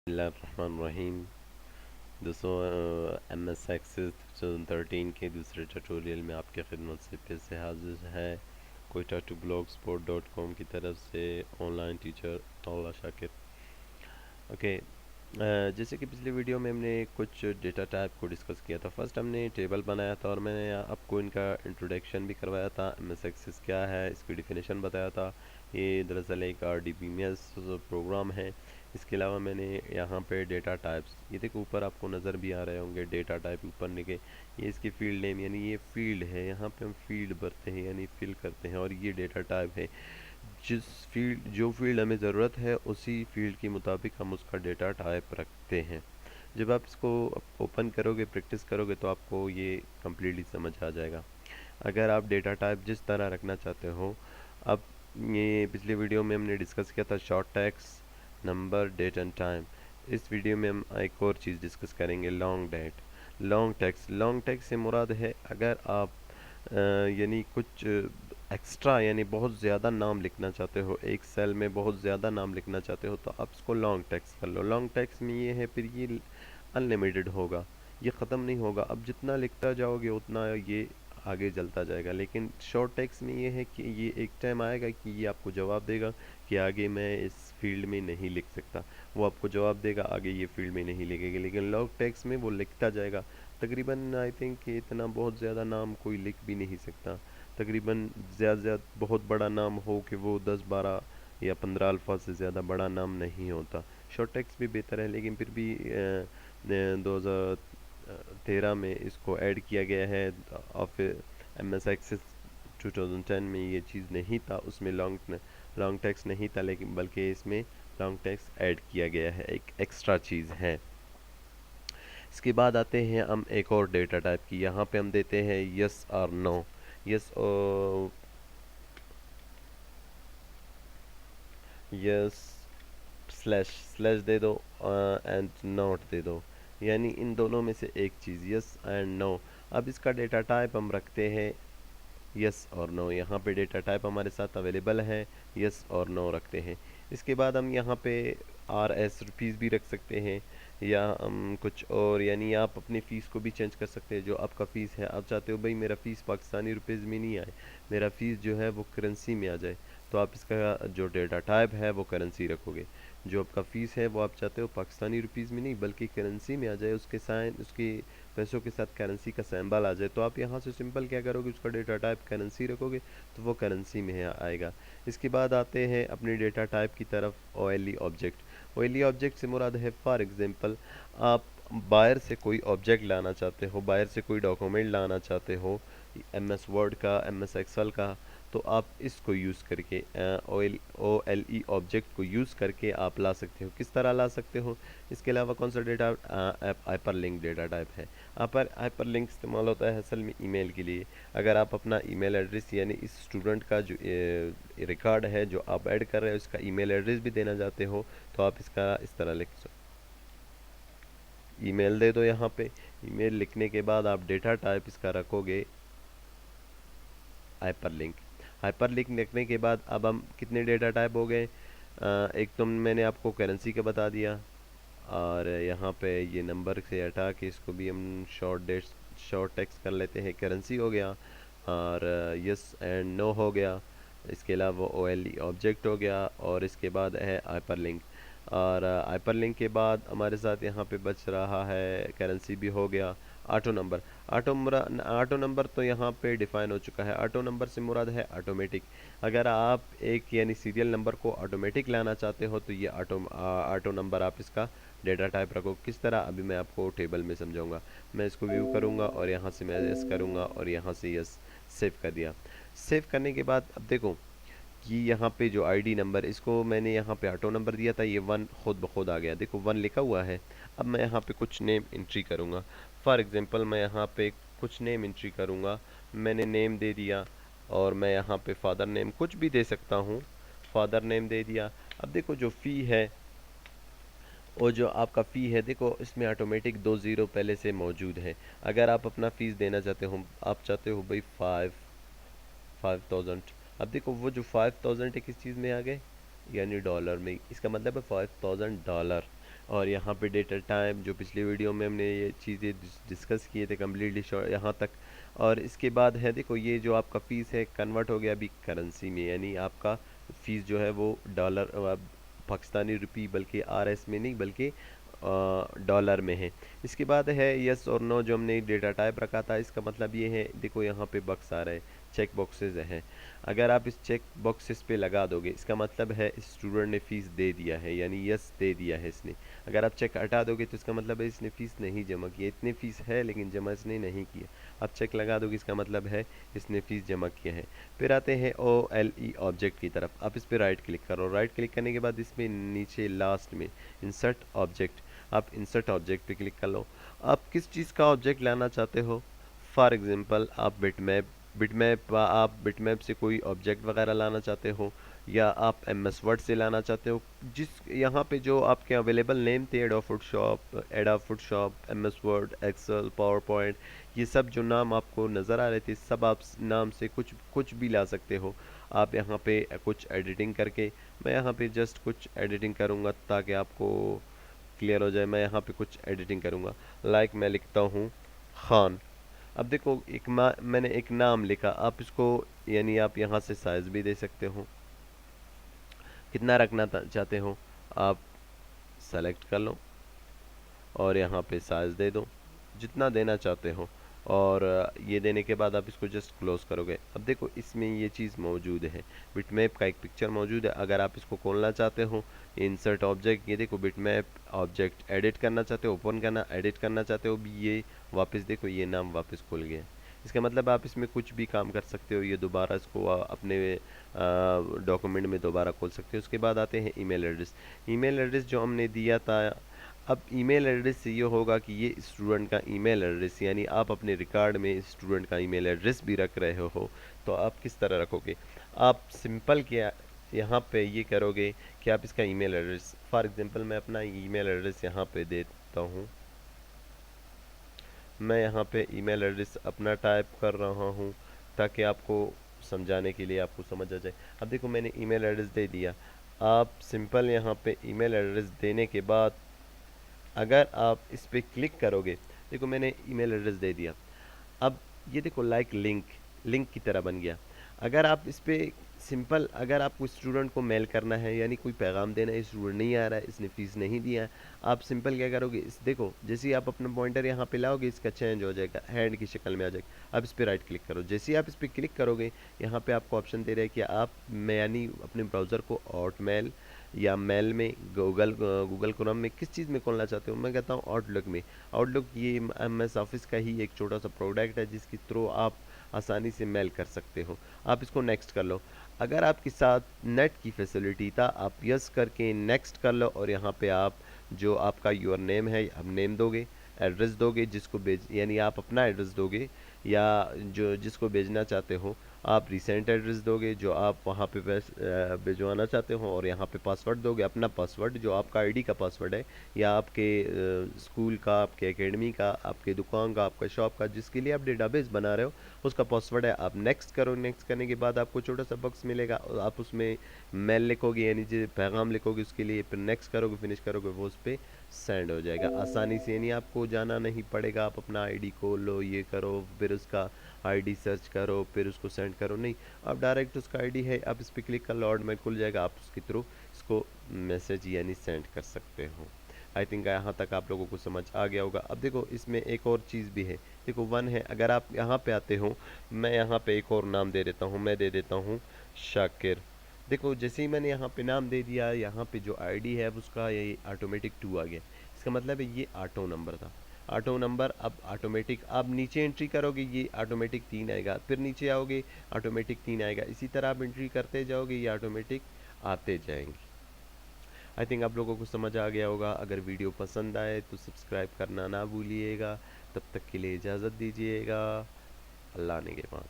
बिस्मिल्लाहिर्रहमानिर्रहीम। दोस्तों, M S access 2013 के दूसरे ट्यूटोरियल में आपके खिदमत से फिर से हाजिर है कोयटा टू ब्लॉग स्पॉट .com की तरफ से ऑनलाइन टीचर मौला शाकिर। ओके। जैसे कि पिछली वीडियो में हमने कुछ डेटा टाइप को डिस्कस किया था। फर्स्ट हमने टेबल बनाया था और मैंने आपको इनका इंट्रोडक्शन भी करवाया था। एम एस एक्सेस क्या है, इसकी डिफिनेशन बताया था। ये दरअसल एक RDBMS प्रोग्राम है। इसके अलावा मैंने यहाँ पे डेटा टाइप्स, ये देखो ऊपर आपको नज़र भी आ रहे होंगे डेटा टाइप ऊपर निके, ये इसकी फील्ड नेम, यानी ये फील्ड है, यहाँ पे हम फील्ड भरते हैं यानी फिल करते हैं, और ये डेटा टाइप है। जो फील्ड हमें ज़रूरत है उसी फील्ड के मुताबिक हम उसका डेटा टाइप रखते हैं। जब आप इसको ओपन करोगे, प्रैक्टिस करोगे, तो आपको ये कम्प्लीटली समझ आ जाएगा। अगर आप डेटा टाइप जिस तरह रखना चाहते हो, अब ये पिछले वीडियो में हमने डिस्कस किया था short text, number, date and time. इस वीडियो में हम एक और चीज़ डिस्कस करेंगे, लॉन्ग डेट। लॉन्ग टेक्स्ट से मुराद है अगर आप यानी कुछ एक्स्ट्रा यानी बहुत ज़्यादा नाम लिखना चाहते हो, एक सेल में बहुत ज़्यादा नाम लिखना चाहते हो, तो आप इसको लॉन्ग टेक्स्ट कर लो। लॉन्ग टेक्स्ट में ये है, फिर ये अनलिमिटेड होगा, ये ख़त्म नहीं होगा। अब जितना लिखता जाओगे उतना ये आगे चलता जाएगा। लेकिन शॉर्ट टेक्स्ट में ये है कि ये एक टाइम आएगा कि ये आपको जवाब देगा कि आगे मैं इस फील्ड में नहीं लिख सकता, वो आपको जवाब देगा आगे ये फील्ड में नहीं लिखेगा। लेकिन लॉन्ग टेक्स्ट में वो लिखता जाएगा। तकरीबन आई थिंक इतना बहुत ज़्यादा नाम कोई लिख भी नहीं सकता। तकरीबन ज़्यादा ज़्यादा बहुत बड़ा नाम हो कि वो 10-12 या 15 अल्फाज से ज़्यादा बड़ा नाम नहीं होता। शॉर्ट टेक्स्ट भी बेहतर है, लेकिन फिर भी 2013 में इसको ऐड किया गया है। ऑफ एम एस एक्सेस 2010 में ये चीज़ नहीं था, उसमें लॉन्ग टेक्स्ट नहीं था, लेकिन बल्कि इसमें लॉन्ग टेक्स्ट ऐड किया गया है, एक एक्स्ट्रा चीज़ है। इसके बाद आते हैं हम एक और डेटा टाइप की। यहाँ पे हम देते हैं यस और no. Yes yes slash slash दे दो एंड नॉट दे दो, यानी इन दोनों में से एक चीज़, यस एंड नो। अब इसका डेटा टाइप हम रखते हैं यस और नो। यहाँ पे डेटा टाइप हमारे साथ अवेलेबल है, यस और नो रखते हैं। इसके बाद हम यहाँ पे RS रुपीज़ भी रख सकते हैं, या हम कुछ और, यानी आप अपनी फ़ीस को भी चेंज कर सकते हैं। जो आपका फ़ीस है, आप चाहते हो भाई मेरा फ़ीस पाकिस्तानी रुपीज़ में नहीं आए, मेरा फ़ीस जो है वो करेंसी में आ जाए, तो आप इसका जो डेटा टाइप है वो करेंसी रखोगे। जो आपका फ़ीस है वो आप चाहते हो पाकिस्तानी रुपीज़ में नहीं बल्कि करेंसी में आ जाए, उसके साइन, उसके पैसों के साथ करेंसी का सिंबल आ जाए, तो आप यहाँ से सिंपल क्या करोगे, उसका डेटा टाइप करेंसी रखोगे तो वो करेंसी में आएगा। इसके बाद आते हैं अपनी डेटा टाइप की तरफ, OLE ऑब्जेक्ट। OLE ऑब्जेक्ट से मुराद है, फॉर एग्जांपल आप बाहर से कोई ऑब्जेक्ट लाना चाहते हो, बाहर से कोई डॉक्यूमेंट लाना चाहते हो, MS वर्ड का, MS एक्सेल का, तो आप इसको यूज़ करके OLE ऑब्जेक्ट को यूज़ करके आप ला सकते हो। किस तरह ला सकते हो? इसके अलावा कौन सा डेटा हाइपरलिंक डेटा टाइप है। हाइपरलिंक इस्तेमाल होता है असल में ईमेल के लिए। अगर आप अपना ईमेल एड्रेस, यानी इस स्टूडेंट का जो रिकॉर्ड है जो आप ऐड कर रहे हो, इसका ईमेल एड्रेस भी देना चाहते हो, तो आप इसका इस तरह लिख सकते, ईमेल दे दो। यहाँ पे ईमेल लिखने के बाद आप डेटा टाइप इसका रखोगे हाइपरलिंक। हाइपरलिंक लिखने के बाद अब हम कितने डेटा टाइप हो गए, एक तो मैंने आपको करेंसी का बता दिया, और यहाँ पे ये नंबर से हटा के इसको भी हम शॉर्ट टेक्स्ट कर लेते हैं, करेंसी हो गया, और यस एंड नो हो गया। इसके अलावा OLE ऑब्जेक्ट हो गया, और इसके बाद है हाइपरलिंक। और हाइपरलिंक के बाद हमारे साथ यहाँ पे बच रहा है, करेंसी भी हो गया, ऑटो नंबर। ऑटो नंबर तो यहाँ पे डिफाइन हो चुका है। ऑटो नंबर से मुराद है ऑटोमेटिक। अगर आप एक यानी सीरियल नंबर को ऑटोमेटिक लाना चाहते हो, तो ये ऑटो नंबर आप इसका डेटा टाइप रखो। किस तरह, अभी मैं आपको टेबल में समझाऊंगा। मैं इसको व्यू करूंगा और यहाँ से मैं यस करूंगा और यहाँ से यस सेव कर दिया। सेव करने के बाद अब देखो कि यहाँ पे जो ID नंबर, इसको मैंने यहाँ पे ऑटो नंबर दिया था, ये 1 खुद ब खुद आ गया, देखो 1 लिखा हुआ है। अब मैं यहाँ पे कुछ नेम एंट्री करूँगा। फॉर एग्जांपल मैं यहाँ पे कुछ नेम एंट्री करूँगा, मैंने नेम दे दिया, और मैं यहाँ पे फादर नेम कुछ भी दे सकता हूँ, फादर नेम दे दिया। अब देखो जो फ़ी है, और जो आपका फ़ी है, देखो इसमें ऑटोमेटिक 2 ज़ीरो पहले से मौजूद है। अगर आप अपना फ़ीस देना चाहते हो, आप चाहते हो भाई 5000, अब देखो वो जो 5000 है किस चीज़ में आ गए, यानी डॉलर में, इसका मतलब है $5000। और यहाँ पे डेट एंड टाइम, जो पिछली वीडियो में हमने ये चीज़ें डिस्कस किए थे कम्प्लीटली यहाँ तक। और इसके बाद है देखो ये जो आपका फ़ीस है कन्वर्ट हो गया अभी करेंसी में, यानी आपका फ़ीस जो है वो डॉलर पाकिस्तानी रुपी बल्कि आरएस में नहीं बल्कि डॉलर में है। इसके बाद है यस और नो, जो हमने डेटा टाइप रखा था, इसका मतलब ये है देखो यहाँ पे बॉक्स आ रहे हैं, चेक बॉक्सेस हैं। अगर आप इस चेक बॉक्सेस पे लगा दोगे इसका मतलब है स्टूडेंट ने फ़ीस दे दिया है, यानी यस दे दिया है इसने। अगर आप चेक हटा दोगे तो इसका मतलब है इसने फ़ीस नहीं जमा की, इतनी फ़ीस है लेकिन जमा इसने नहीं किया। आप चेक लगा दोगे इसका मतलब है इसने फ़ीस जमा किया है। फिर आते हैं OLE ऑब्जेक्ट की तरफ। आप इस पर राइट क्लिक करो, राइट क्लिक करने के बाद इसमें नीचे लास्ट में इंसर्ट ऑब्जेक्ट, आप इंसर्ट ऑब्जेक्ट पे क्लिक कर लो। आप किस चीज़ का ऑब्जेक्ट लाना चाहते हो, फॉर एग्जांपल आप आप बिटमैप से कोई ऑब्जेक्ट वगैरह लाना चाहते हो, या आप MS वर्ड से लाना चाहते हो। जिस यहाँ पे जो आपके अवेलेबल नेम थे, Adobe Photoshop, MS Word, Excel, PowerPoint, ये सब जो नाम आपको नज़र आ रहे थे, सब आप नाम से कुछ कुछ भी ला सकते हो। आप यहाँ पे कुछ एडिटिंग करके, मैं यहाँ पे जस्ट कुछ एडिटिंग करूँगा ताकि आपको क्लियर हो जाए। मैं यहाँ पे कुछ एडिटिंग करूँगा, लाइक मैं लिखता हूँ खान। अब देखो मैंने एक नाम लिखा, आप इसको यानी आप यहाँ से साइज भी दे सकते हो, कितना रखना चाहते हो आप सेलेक्ट कर लो और यहाँ पे साइज दे दो जितना देना चाहते हो। और ये देने के बाद आप इसको जस्ट क्लोज करोगे। अब देखो इसमें ये चीज़ मौजूद है, बिटमैप का एक पिक्चर मौजूद है। अगर आप इसको खोलना चाहते हो, इंसर्ट ऑब्जेक्ट, ये देखो बिटमैप ऑब्जेक्ट, एडिट करना चाहते हो, ओपन करना, एडिट करना चाहते हो भी, ये वापस देखो ये नाम वापस खुल गया। इसका मतलब आप इसमें कुछ भी काम कर सकते हो, ये दोबारा इसको अपने डॉक्यूमेंट में दोबारा खोल सकते हो। उसके बाद आते हैं ईमेल एड्रेस। ईमेल एड्रेस जो हमने दिया था, अब ईमेल एड्रेस से ये होगा कि ये स्टूडेंट का ईमेल एड्रेस, यानी आप अपने रिकॉर्ड में स्टूडेंट का ईमेल एड्रेस भी रख रहे हो, तो आप किस तरह रखोगे। आप सिंपल क्या यहाँ पे ये करोगे कि आप इसका ईमेल एड्रेस, फॉर एग्जांपल मैं अपना ईमेल एड्रेस यहाँ पे देता हूँ। मैं यहाँ पे ईमेल एड्रेस अपना टाइप कर रहा हूँ ताकि आपको समझाने के लिए आपको समझ आ जाए। अब देखो मैंने ईमेल एड्रेस दे दिया। आप सिंपल यहाँ पे ईमेल एड्रेस देने के बाद अगर आप इस पर क्लिक करोगे, देखो मैंने ईमेल एड्रेस दे दिया। अब ये देखो लाइक लिंक की तरह बन गया। अगर आप इस पे सिंपल, अगर आपको स्टूडेंट को मेल करना है यानी कोई पैगाम देना है, स्टूडेंट नहीं आ रहा है, इसने फीस नहीं दिया है, आप सिंपल क्या करोगे, इस देखो जैसे ही आप अपना पॉइंटर यहाँ पे लाओगे इसका चेंज हो जाएगा, हैंड की शक्ल में आ जाएगा। आप इस पर राइट क्लिक करो, जैसे ही आप इस पर क्लिक करोगे यहाँ पे आपको ऑप्शन दे रहा है कि आप यानी अपने ब्राउज़र को हॉटमेल या मेल में, गूगल क्रोम में, किस चीज़ में खोलना चाहते हो। मैं कहता हूँ आउटलुक में। आउटलुक ये MS ऑफिस का ही एक छोटा सा प्रोडक्ट है जिसके थ्रू आप आसानी से मेल कर सकते हो। आप इसको नेक्स्ट कर लो। अगर आपके साथ नेट की फैसिलिटी था, आप यस करके नेक्स्ट कर लो और यहाँ पे आप जो आपका यूर नेम है आप नेम दोगे, एड्रेस दोगे जिसको भेज, यानी आप अपना एड्रेस दोगे, या जो जिसको भेजना चाहते हो आप रिसेंट एड्रेस दोगे जो आप वहाँ पे भिजवाना चाहते हो, और यहाँ पे पासवर्ड दोगे, अपना पासवर्ड जो आपका आईडी का पासवर्ड है, या आपके स्कूल का, आपके एकेडमी का, आपके दुकान का, आपका शॉप का, जिसके लिए आप डेटाबेस बना रहे हो उसका पासवर्ड है। आप नेक्स्ट करो, नेक्स्ट करने के बाद आपको छोटा सा बॉक्स मिलेगा और आप उसमें मेल लिखोगे यानी जो पैगाम लिखोगे उसके लिए, फिर नेक्स्ट करोगे, फिनिश करोगे, वो उस पर सेंड हो जाएगा आसानी से। यानी आपको जाना नहीं पड़ेगा, आप अपना आईडी खोलो, ये करो, फिर उसका आईडी सर्च करो, फिर उसको सेंड करो, नहीं, आप डायरेक्ट उसका आईडी है, आप इस पर क्लिक कर लो, ऑटोमेटिक खुल जाएगा, आप उसके थ्रू इसको मैसेज यानी सेंड कर सकते हो। आई थिंक यहाँ तक आप लोगों को समझ आ गया होगा। अब देखो इसमें एक और चीज़ भी है, देखो वन है। अगर आप यहाँ पे आते हो, मैं यहाँ पे एक और नाम दे देता हूँ, मैं दे देता हूँ शाकिर। देखो जैसे ही मैंने यहाँ पे नाम दे दिया, यहाँ पे जो आईडी है उसका ये ऑटोमेटिक 2 आ गया। इसका मतलब है ये ऑटो नंबर था, ऑटो नंबर। अब ऑटोमेटिक आप नीचे एंट्री करोगे ये ऑटोमेटिक 3 आएगा, फिर नीचे आओगे ऑटोमेटिक 3 आएगा, इसी तरह आप एंट्री करते जाओगे ये ऑटोमेटिक आते जाएंगे। आई थिंक आप लोगों को समझ आ गया होगा। अगर वीडियो पसंद आए तो सब्सक्राइब करना ना भूलिएगा। तब तक के लिए इजाज़त दीजिएगा। अल्लाह ने के बाद।